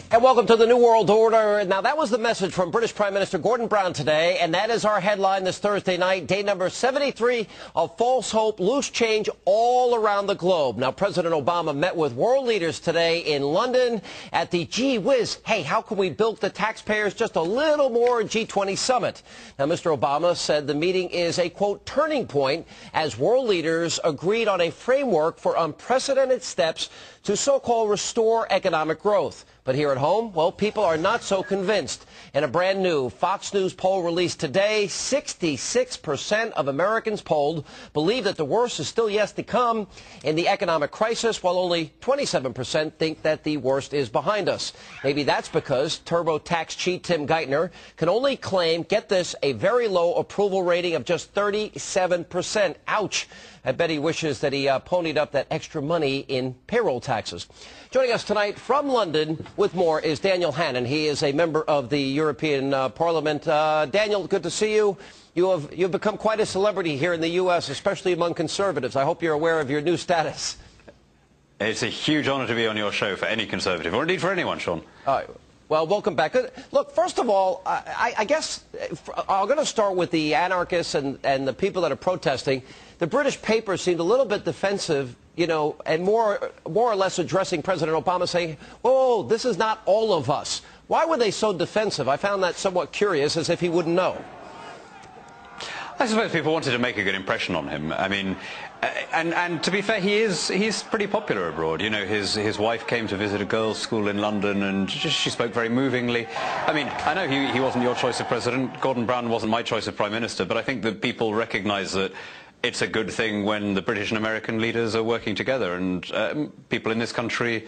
And welcome to the New World Order. Now, that was the message from British Prime Minister Gordon Brown today, and that is our headline this Thursday night, day number 73 of false hope, loose change all around the globe. Now, President Obama met with world leaders today in London at the gee whiz, hey, how can we bilk the taxpayers just a little more G20 summit? Now, Mr. Obama said the meeting is a, quote, turning point as world leaders agreed on a framework for unprecedented steps to so-called restore economic growth. But here at home, well, people are not so convinced. In a brand new Fox News poll released today, 66% of Americans polled believe that the worst is still yet to come in the economic crisis, while only 27% think that the worst is behind us. Maybe that's because TurboTax cheat Tim Geithner can only claim, get this, a very low approval rating of just 37%. Ouch. I bet he wishes that he ponied up that extra money in payroll taxes. Joining us tonight from London with more is Daniel Hannan. He is a member of the European Parliament. Daniel, good to see you. You've become quite a celebrity here in the U.S., especially among conservatives. I hope you're aware of your new status. It's a huge honor to be on your show for any conservative, or indeed for anyone, Sean. Well, welcome back. Look, first of all, I guess I'm going to start with the anarchists and the people that are protesting. The British papers seemed a little bit defensive, you know, and more or less addressing President Obama, saying, whoa, this is not all of us. Why were they so defensive? I found that somewhat curious, as if he wouldn't know. I suppose people wanted to make a good impression on him. I mean, and to be fair, he's pretty popular abroad. You know, his wife came to visit a girls' school in London, and she spoke very movingly. I mean, I know he wasn't your choice of president. Gordon Brown wasn't my choice of prime minister, but I think that people recognise that it's a good thing when the British and American leaders are working together, and people in this country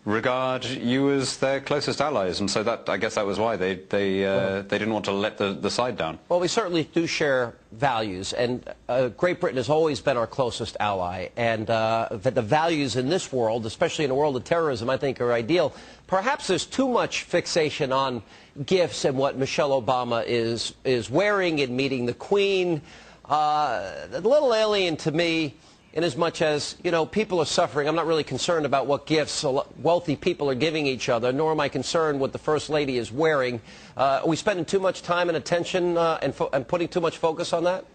regard you as their closest allies, and so that, I guess that was why they didn't want to let the side down. Well, we certainly do share values, and Great Britain has always been our closest ally, and the values in this world, especially in a world of terrorism, I think are ideal. Perhaps there's too much fixation on gifts and what Michelle Obama is wearing in meeting the Queen. A little alien to me, in as much as, you know, people are suffering. I'm not really concerned about what gifts wealthy people are giving each other, nor am I concerned what the First Lady is wearing. Are we spending too much time and attention and putting too much focus on that?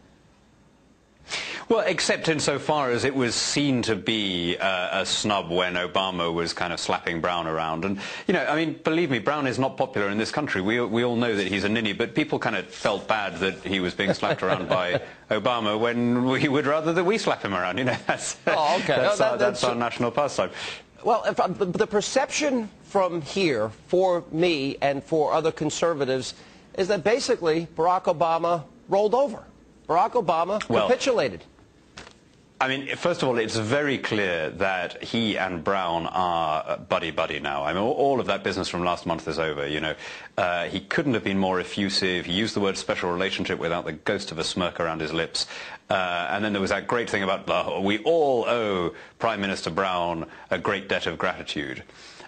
Well, except insofar as it was seen to be a snub when Obama was kind of slapping Brown around. And, you know, I mean, believe me, Brown is not popular in this country. We all know that he's a ninny, but people kind of felt bad that he was being slapped around by Obama when we would rather that we slap him around. You know, that's our national pastime. Well, the perception from here, for me and for other conservatives, is that basically Barack Obama rolled over. Barack Obama capitulated. I mean, first of all, it's very clear that he and Brown are buddy-buddy now. I mean, all of that business from last month is over, you know. He couldn't have been more effusive. He used the word special relationship without the ghost of a smirk around his lips. And then there was that great thing about, we all owe Prime Minister Brown a great debt of gratitude.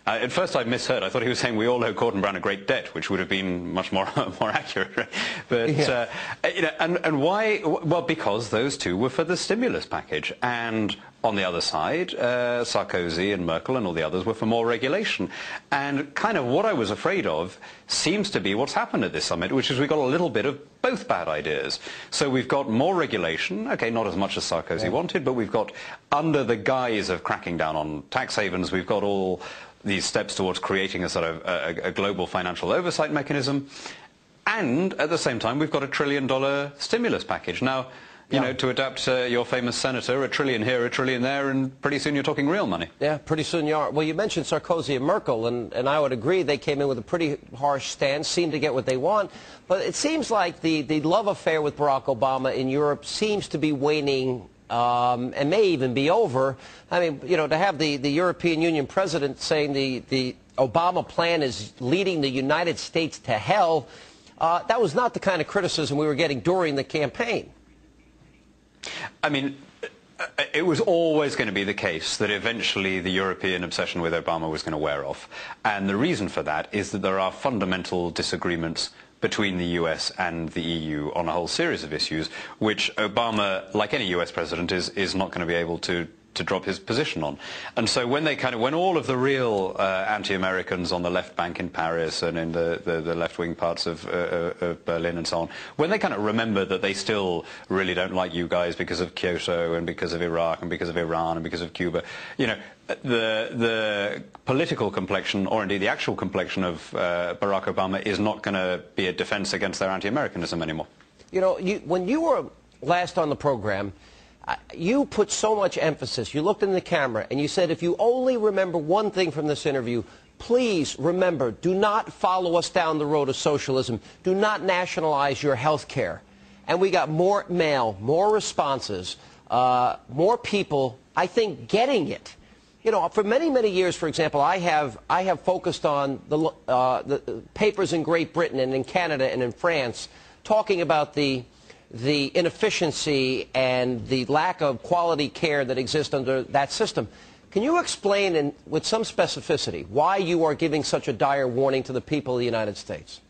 At first I misheard. I thought he was saying we all owe Gordon Brown a great debt, which would have been much more accurate. But yeah. You know, and why? Well, because those two were for the stimulus package, and on the other side, Sarkozy and Merkel and all the others were for more regulation. And kind of what I was afraid of seems to be what's happened at this summit, which is we've got a little bit of both bad ideas. So we've got more regulation, okay, not as much as Sarkozy wanted, but we've got, under the guise of cracking down on tax havens, we've got all these steps towards creating a sort of a global financial oversight mechanism, and at the same time we've got $1 trillion stimulus package. Now, you know, to adapt your famous senator, $1 trillion here, $1 trillion there, and pretty soon you're talking real money. Yeah, pretty soon you are. Well, you mentioned Sarkozy and Merkel, and I would agree they came in with a pretty harsh stance, seemed to get what they want, but it seems like the love affair with Barack Obama in Europe seems to be waning, and may even be over. I mean, you know, to have the European Union president saying the Obama plan is leading the United States to hell, that was not the kind of criticism we were getting during the campaign. I mean, it was always going to be the case that eventually the European obsession with Obama was going to wear off. And the reason for that is that there are fundamental disagreements between the US and the EU on a whole series of issues, which Obama, like any US president, is not going to be able to to drop his position on. And so when all of the real anti-Americans on the left bank in Paris and in the left-wing parts of Berlin and so on, when they kind of remember that they still really don't like you guys because of Kyoto and because of Iraq and because of Iran and because of Cuba, you know, the political complexion, or indeed the actual complexion of Barack Obama is not going to be a defense against their anti-Americanism anymore. You know, when you were last on the program, you put so much emphasis. You looked in the camera and you said, if you only remember one thing from this interview, please remember, do not follow us down the road of socialism. Do not nationalize your health care. And we got more mail, more responses, more people, I think, getting it. You know, for many, many years, for example, I have focused on the papers in Great Britain and in Canada and in France talking about the inefficiency and the lack of quality care that exists under that system. Can you explain with some specificity why you are giving such a dire warning to the people of the United States?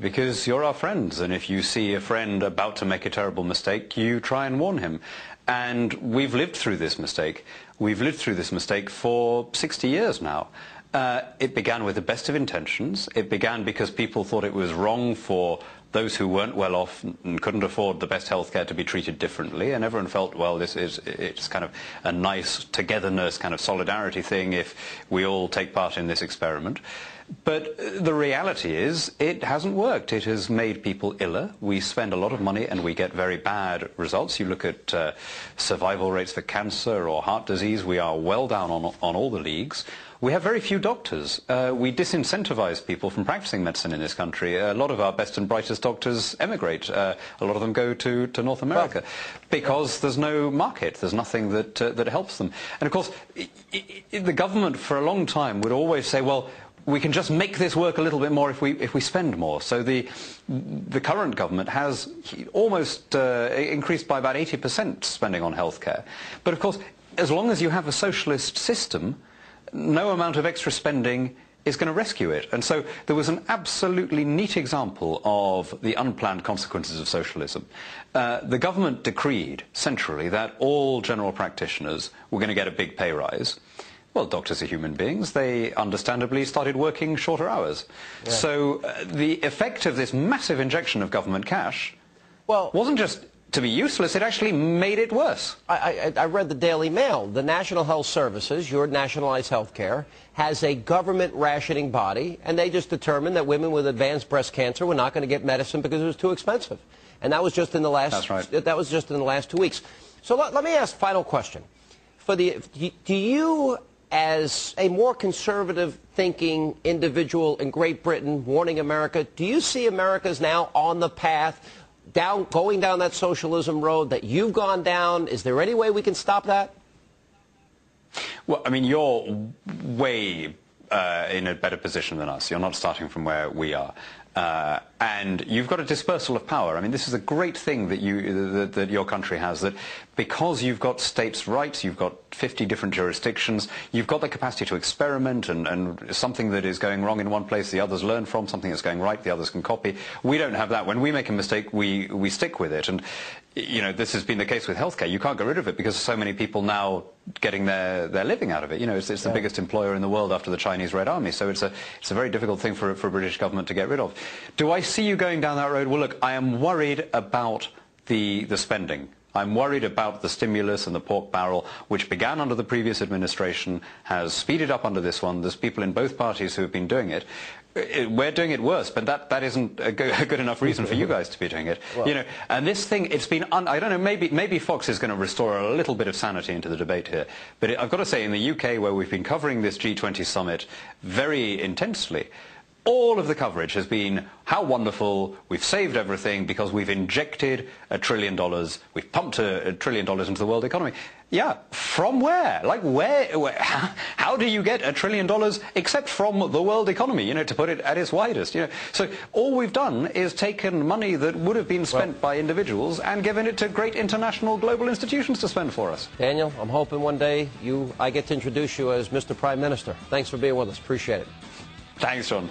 Because you're our friends, and if you see a friend about to make a terrible mistake, you try and warn him. And we've lived through this mistake. We've lived through this mistake for 60 years now. It began with the best of intentions. It began because people thought it was wrong for those who weren't well off and couldn't afford the best health care to be treated differently, and everyone felt, well, it's kind of a nice togetherness, kind of solidarity thing if we all take part in this experiment. But the reality is it hasn't worked. It has made people iller. We spend a lot of money and we get very bad results. You look at survival rates for cancer or heart disease, we are well down on all the leagues. We have very few doctors. We disincentivize people from practicing medicine in this country. A lot of our best and brightest doctors emigrate. A lot of them go to North America because there's no market. There's nothing that helps them. And of course, the government for a long time would always say, well, we can just make this work a little bit more if we spend more. So the current government has almost increased by about 80% spending on healthcare. But of course, as long as you have a socialist system, no amount of extra spending is going to rescue it. And so there was an absolutely neat example of the unplanned consequences of socialism. The government decreed centrally that all general practitioners were going to get a big pay rise. Well, doctors are human beings. They understandably started working shorter hours. Yeah. So the effect of this massive injection of government cash wasn't just to be useless, it actually made it worse. I read the Daily Mail. The National Health Services, your nationalized health care, has a government rationing body, and they just determined that women with advanced breast cancer were not going to get medicine because it was too expensive. And that was just in the last, That's right. That was just in the last 2 weeks. So let me ask final question. Do you, as a more conservative thinking individual in Great Britain warning America, do you see America's now on the path going down that socialism road that you've gone down? Is there any way we can stop that? Well, I mean, you're way in a better position than us. You're not starting from where we are. And you've got a dispersal of power. I mean, this is a great thing that your country has, that because you've got states' rights, you've got 50 different jurisdictions, you've got the capacity to experiment, and something that is going wrong in one place, the others learn from, something that's going right, the others can copy. We don't have that. When we make a mistake, we stick with it. And, you know, this has been the case with healthcare. You can't get rid of it because so many people now getting their living out of it. You know, it's the biggest employer in the world after the Chinese Red Army. So it's a very difficult thing for a British government to get rid of. Do I see you going down that road? Well, look, I am worried about the spending. I'm worried about the stimulus and the pork barrel, which began under the previous administration, has speeded up under this one. There's people in both parties who have been doing it. We're doing it worse, but that isn't a good enough reason for you guys to be doing it. Well, you know, and this thing, it's been, I don't know, maybe Fox is going to restore a little bit of sanity into the debate here. But I've got to say, in the UK, where we've been covering this G20 summit very intensely, all of the coverage has been how wonderful, we've saved everything because we've injected $1 trillion, we've pumped $1 trillion into the world economy. Yeah, from where? Like where how do you get $1 trillion except from the world economy, you know, to put it at its widest, you know? So all we've done is taken money that would have been spent by individuals and given it to great international global institutions to spend for us. Daniel, I'm hoping one day I get to introduce you as Mr. Prime Minister. Thanks for being with us. Appreciate it. Thanks, John.